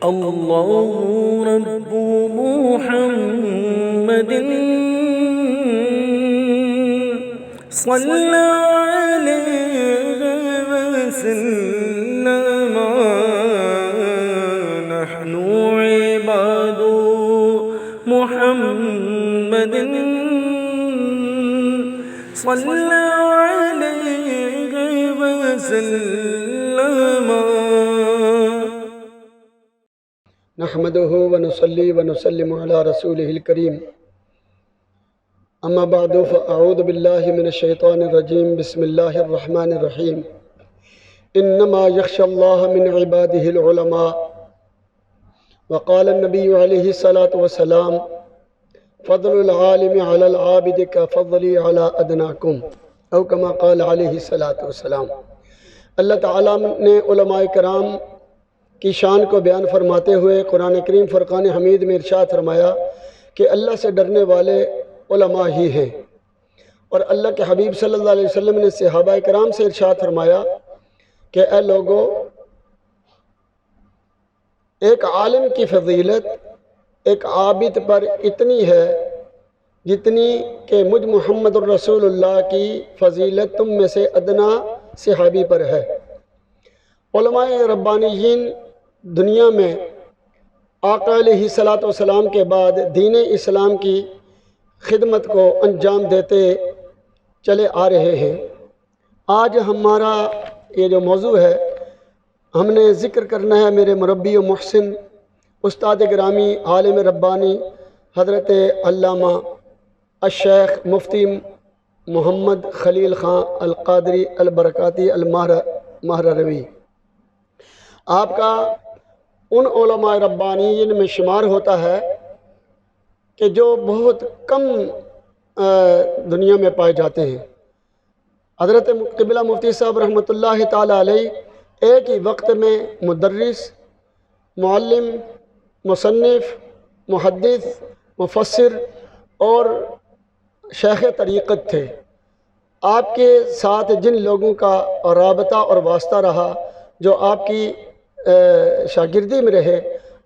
الله رب محمد صلى عليه وسلم نحن عباد محمد صلى عليه وسلم نحمده ونصلي ونسلم على رسوله الكريم اما بعد فاعوذ بالله من الشيطان الرجيم بسم الله الرحمن الرحيم انما يخشى الله من عباده العلماء وقال النبي عليه الصلاة والسلام فضل العالم على العابد كفضلي على ادناكم او كما قال عليه الصلاة والسلام۔ اللہ تعالیٰ نے علماء کرام کی شان کو بیان فرماتے ہوئے قرآن کریم فرقان حمید میں ارشاد فرمایا کہ اللہ سے ڈرنے والے علماء ہی ہیں، اور اللہ کے حبیب صلی اللہ علیہ وسلم نے صحابہ کرام سے ارشاد فرمایا کہ اے لوگو، ایک عالم کی فضیلت ایک عابد پر اتنی ہے جتنی کہ مجھ محمد الرسول اللہ کی فضیلت تم میں سے ادنا صحابی پر ہے۔ علماء ربانیین دنیا میں آقا علیہ الصلاۃ والسلام کے بعد دین اسلام کی خدمت کو انجام دیتے چلے آ رہے ہیں۔ آج ہمارا یہ جو موضوع ہے، ہم نے ذکر کرنا ہے میرے مربی و محسن استاد گرامی عالم ربانی حضرت علامہ الشیخ مفتی محمد خلیل خان القادری البرکاتی المہروی۔ آپ کا ان علماء ربانیین میں شمار ہوتا ہے کہ جو بہت کم دنیا میں پائے جاتے ہیں۔ حضرت قبلہ مفتی صاحب رحمۃ اللہ تعالیٰ علیہ ایک ہی وقت میں مدرس، معلم، مصنف، محدث، مفسر اور شیخ طریقت تھے۔ آپ کے ساتھ جن لوگوں کا رابطہ اور واسطہ رہا، جو آپ کی شاگردی میں رہے،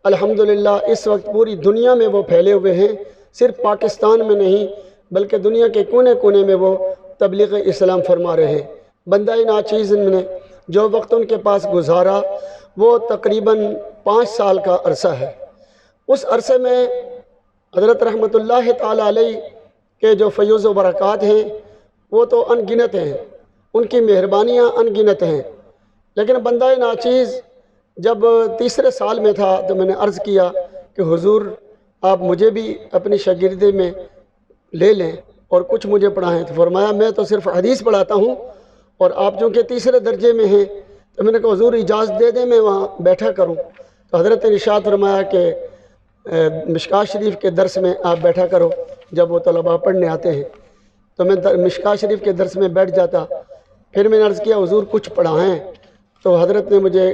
الحمدللہ اس وقت پوری دنیا میں وہ پھیلے ہوئے ہیں۔ صرف پاکستان میں نہیں بلکہ دنیا کے کونے کونے میں وہ تبلیغ اسلام فرما رہے ہیں۔ بندہ ناچیز نے جو وقت ان کے پاس گزارا وہ تقریباً 5 سال کا عرصہ ہے۔ اس عرصے میں حضرت رحمۃ اللہ تعالیٰ علیہ کے جو فیوز و برکات ہیں وہ تو ان گنت ہیں، ان کی مہربانیاں ان گنت ہیں، لیکن بندہ ناچیز جب تیسرے سال میں تھا تو میں نے عرض کیا کہ حضور آپ مجھے بھی اپنی شاگردی میں لے لیں اور کچھ مجھے پڑھائیں۔ تو فرمایا میں تو صرف حدیث پڑھاتا ہوں اور آپ چونکہ تیسرے درجے میں ہیں، تو میں نے کہا حضور اجازت دے دیں میں وہاں بیٹھا کروں۔ تو حضرت نے ارشاد فرمایا کہ مشکوٰۃ شریف کے درس میں آپ بیٹھا کرو جب وہ طلباء پڑھنے آتے ہیں۔ تو میں مشکوٰۃ شریف کے درس میں بیٹھ جاتا، پھر میں نے عرض کیا حضور کچھ پڑھائیں۔ تو حضرت نے مجھے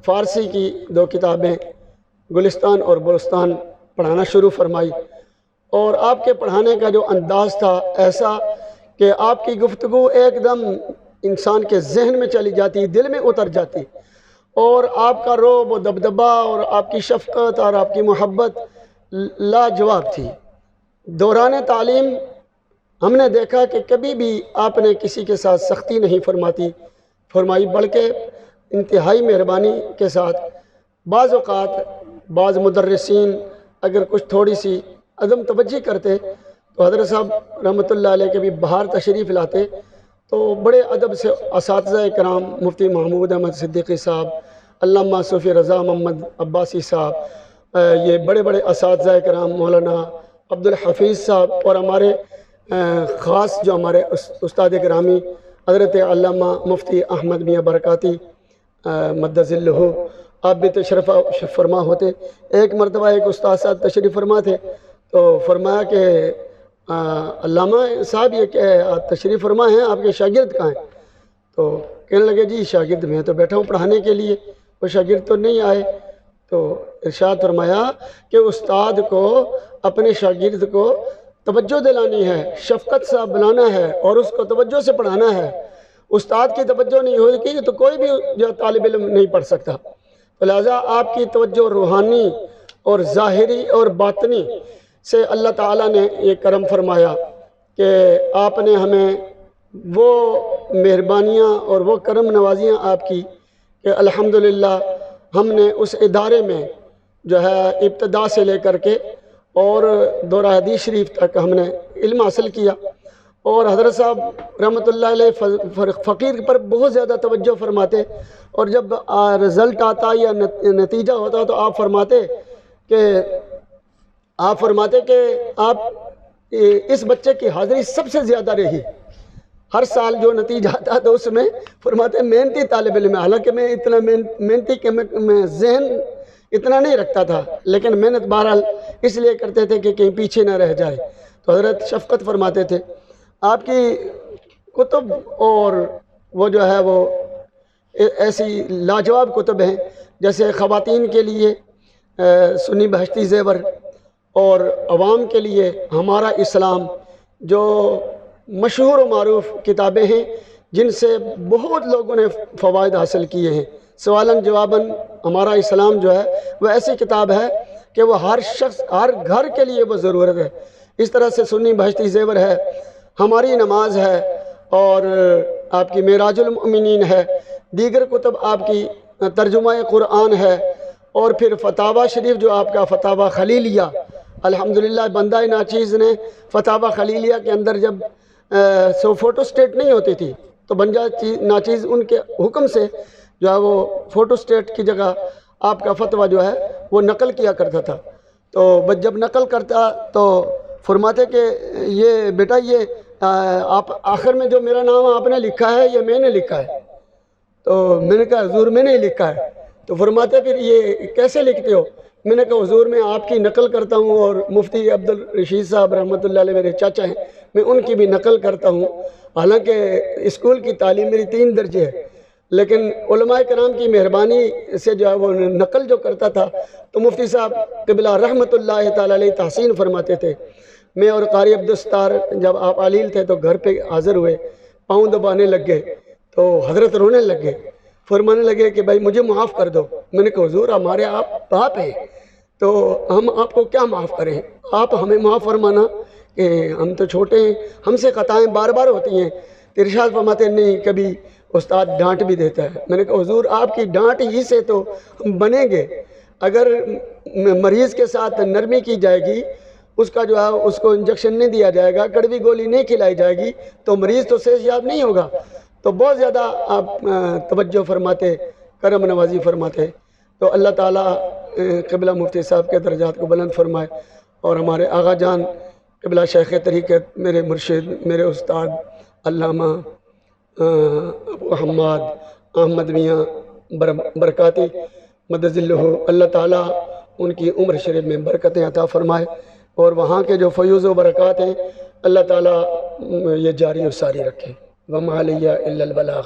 فارسی کی 2 کتابیں گلستان اور بلستان پڑھانا شروع فرمائی، اور آپ کے پڑھانے کا جو انداز تھا ایسا کہ آپ کی گفتگو ایک دم انسان کے ذہن میں چلی جاتی، دل میں اتر جاتی، اور آپ کا رعب و دبدبا اور آپ کی شفقت اور آپ کی محبت لاجواب تھی۔ دوران تعلیم ہم نے دیکھا کہ کبھی بھی آپ نے کسی کے ساتھ سختی نہیں فرمائی بلکہ انتہائی مہربانی کے ساتھ۔ بعض اوقات بعض مدرسین اگر کچھ تھوڑی سی عدم توجہ کرتے تو حضرت صاحب رحمۃ اللہ علیہ کے بھی باہر تشریف لاتے، تو بڑے ادب سے اساتذہ کرام مفتی محمود احمد صدیقی صاحب، علامہ صوفی رضا محمد عباسی صاحب، یہ بڑے بڑے اساتذہ کرام مولانا عبدالحفیظ صاحب، اور ہمارے خاص جو ہمارے استاد گرامی حضرت علامہ مفتی احمد میاں برکاتی مدد ذلہ، آپ بھی تشریف فرما ہوتے۔ ایک مرتبہ ایک استاد صاحب تشریف فرما تھے تو فرمایا کہ علامہ صاحب یہ کہ آپ تشریف فرما ہیں، آپ کے شاگرد کہاں ہیں؟ تو کہنے لگے جی شاگرد میں تو بیٹھا ہوں پڑھانے کے لیے، وہ شاگرد تو نہیں آئے۔ تو ارشاد فرمایا کہ استاد کو اپنے شاگرد کو توجہ دلانی ہے، شفقت سے بلانا ہے اور اس کو توجہ سے پڑھانا ہے۔ استاد کی توجہ نہیں ہوگی تو کوئی بھی جو طالب علم نہیں پڑھ سکتا۔ لہٰذا آپ کی توجہ روحانی اور ظاہری اور باطنی سے اللہ تعالیٰ نے یہ کرم فرمایا کہ آپ نے ہمیں وہ مہربانیاں اور وہ کرم نوازیاں آپ کی کہ الحمدللہ ہم نے اس ادارے میں جو ہے ابتدا سے لے کر کے اور دورہ حدیث شریف تک ہم نے علم حاصل کیا، اور حضرت صاحب رحمۃ اللہ علیہ فقیر پر بہت زیادہ توجہ فرماتے، اور جب رزلٹ آتا یا نتیجہ ہوتا تو آپ فرماتے کہ آپ اس بچے کی حاضری سب سے زیادہ رہی، ہر سال جو نتیجہ آتا تو اس میں فرماتے محنتی طالب علم ہے، حالانکہ میں اتنا محنتی کہ میں ذہن اتنا نہیں رکھتا تھا، لیکن محنت بہرحال اس لیے کرتے تھے کہ کہیں پیچھے نہ رہ جائے۔ تو حضرت شفقت فرماتے تھے آپ کی کتب، اور وہ جو ہے وہ ایسی لاجواب کتب ہیں، جیسے خواتین کے لیے سنی بہشتی زیور، اور عوام کے لیے ہمارا اسلام، جو مشہور و معروف کتابیں ہیں جن سے بہت لوگوں نے فوائد حاصل کیے ہیں۔ سوالاً جواباً ہمارا اسلام جو ہے وہ ایسی کتاب ہے کہ وہ ہر شخص، ہر گھر کے لیے وہ ضرورت ہے۔ اس طرح سے سنی بہشتی زیور ہے، ہماری نماز ہے، اور آپ کی معراج المؤمنین ہے، دیگر کتب آپ کی ترجمہ قرآن ہے، اور پھر فتاوی شریف جو آپ کا فتاوی خلیلیہ، الحمدللہ بندہ ناچیز نے فتاوی خلیلیہ کے اندر جب فوٹو سٹیٹ نہیں ہوتی تھی تو بندہ ناچیز ان کے حکم سے جو ہے وہ فوٹو سٹیٹ کی جگہ آپ کا فتویٰ جو ہے وہ نقل کیا کرتا تھا۔ تو جب نقل کرتا تو فرماتے کہ یہ بیٹا یہ آپ آخر میں جو میرا نام آپ نے لکھا ہے یہ میں نے لکھا ہے۔ تو میں نے کہا حضور میں نے لکھا ہے۔ تو فرماتے پھر یہ کیسے لکھتے ہو؟ میں نے کہا حضور میں آپ کی نقل کرتا ہوں، اور مفتی عبدالرشید صاحب رحمۃ اللہ علیہ میرے چاچا ہیں، میں ان کی بھی نقل کرتا ہوں۔ حالانکہ اسکول کی تعلیم میری 3 درجے ہے، لیکن علماء کرام کی مہربانی سے جو ہے وہ نقل جو کرتا تھا تو مفتی صاحب قبلہ رحمۃ اللہ تعالی علیہ تحسین فرماتے تھے۔ میں اور قاری عبدالستار جب آپ علیل تھے تو گھر پہ حاضر ہوئے، پاؤں دبانے لگ گئے، تو حضرت رونے لگے، فرمانے لگے کہ بھائی مجھے معاف کر دو۔ میں نے کہا حضور ہمارے آپ باپ ہیں تو ہم آپ کو کیا معاف کریں، آپ ہمیں معاف فرمانا کہ ہم تو چھوٹے ہیں، ہم سے خطائیں بار بار ہوتی ہیں۔ ارشاد فرماتے نہیں، کبھی استاد ڈانٹ بھی دیتا ہے۔ میں نے کہا حضور آپ کی ڈانٹ ہی سے تو ہم بنیں گے، اگر مریض کے ساتھ نرمی کی جائے گی، اس کا جو ہے اس کو انجیکشن نہیں دیا جائے گا، کڑوی گولی نہیں کھلائی جائے گی تو مریض تو صحت یاب نہیں ہوگا۔ تو بہت زیادہ آپ توجہ فرماتے، کرم نوازی فرماتے۔ تو اللہ تعالیٰ قبلہ مفتی صاحب کے درجات کو بلند فرمائے، اور ہمارے آغا جان قبلہ شیخ طریقت، میرے مرشد، میرے استاد علامہ ابو حماد احمد میاں برکاتی مدد اللہ، اللہ تعالیٰ ان کی عمر شریف میں برکتیں عطا فرمائے، اور وہاں کے جو فیوز و برکات ہیں اللہ تعالیٰ یہ جاری و ساری رکھے۔ وما علیہ الا البلاغ۔